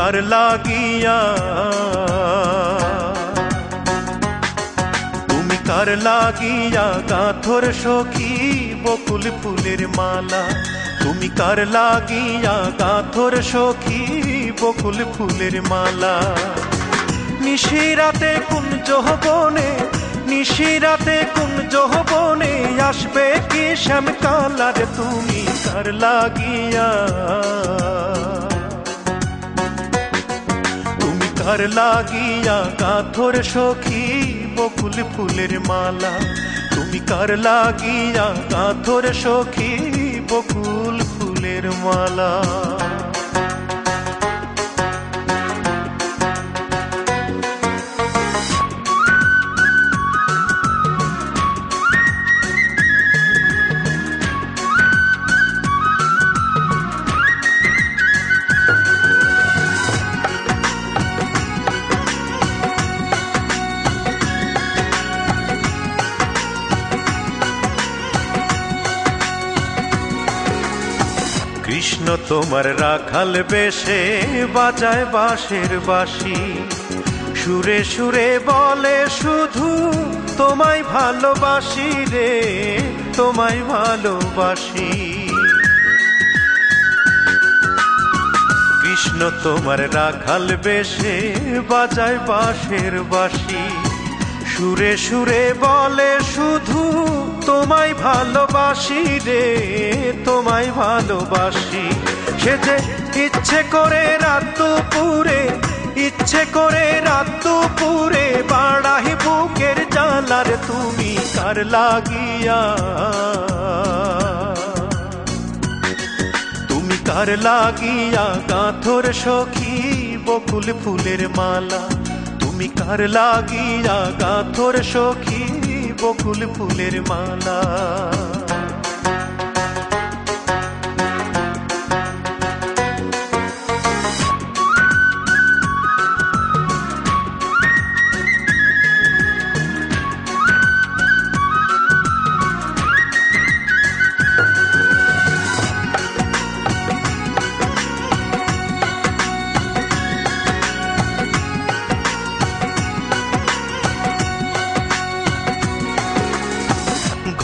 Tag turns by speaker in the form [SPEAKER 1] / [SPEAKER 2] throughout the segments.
[SPEAKER 1] কার লাগিয়া, তুমি কার লাগিয়া গাঁথর সখী বকুল ফুলের মালা, তুমি কার লাগিয়া গাঁথর সখী বকুল ফুলের মালা। নিশিরাতে কুঞ্জ বনে, নিশিরাতে কুঞ্জ বনে আসবে কি শ্যামকালার, তুমি কার লাগিয়া, তুমি কার লাগিয়া গাঁথর সখী বকুল ফুলের মালা, তুমি কার লাগিয়া গাঁথর সখী বকুল ফুলের মালা। কৃষ্ণ তোমার রাখাল বেশে বাজায় বাঁশের বাঁশি, সুরে সুরে বলে শুধু তোমায় ভালোবাসি রে, তোমায় ভালোবাসি। কৃষ্ণ তোমার রাখাল বেশে বাজায় বাঁশের বাঁশি, সুরে সুরে বলে শুধু তোমায় ভালোবাসি রে, তোমায় ভালোবাসি। সে যে ইচ্ছে করে রাত দুপুরে, ইচ্ছে করে রাত দুপুরে বাড়াই বুকের জ্বালার, তুমি কার লাগিয়া, তুমি কার লাগিয়া গাঁথর সখী বকুল ফুলের মালা, তুমি কার লাগিয়া গাঁথর সখী বকুল ফুলের মালা।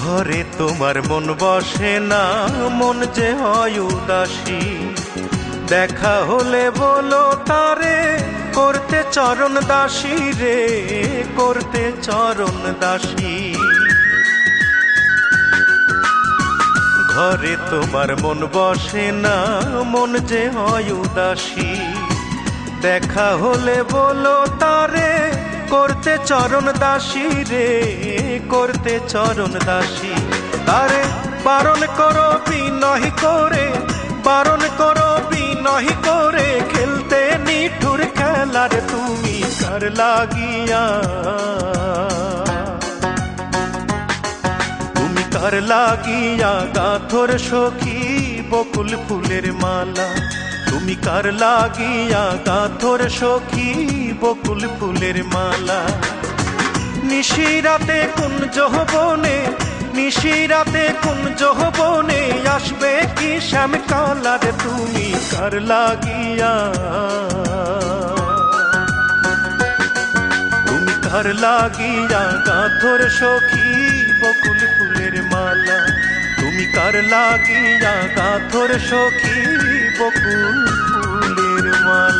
[SPEAKER 1] ঘরে তোমার মন বসে না, মন যে হয় উদাসী, দেখা হলে বলো তারে করতে চরণ দাসী রে, করতে চরণ দাসী। ঘরে তোমার মন বসে না, মন যে হয় উদাসী, দেখা হলে বলো তারে করতে চরণ দাসী রে, করতে চরণ দাসী। তারে বারণ করো বিনয় করে, বারণ করো বিনয় করে খেলতে নিঠুর খেলার, তুমি কার লাগিয়া, তুমি কার লাগিয়া গাঁথর সখী বকুল ফুলের মালা, তুমি কার লাগিয়া গাঁথর সখী বকুল ফুলের মালা। নিশিরাতে কুঞ্জ বনে, নিশিরাতে কুঞ্জ বনে আসবে কি শ্যামকালার, তুমি কার লাগিয়া, তুমি কার লাগিয়া গাঁথর সখী বকুল ফুলের মালা, তুমি কার লাগিয়া গাঁথর সখী বকুল ফুলের মালা।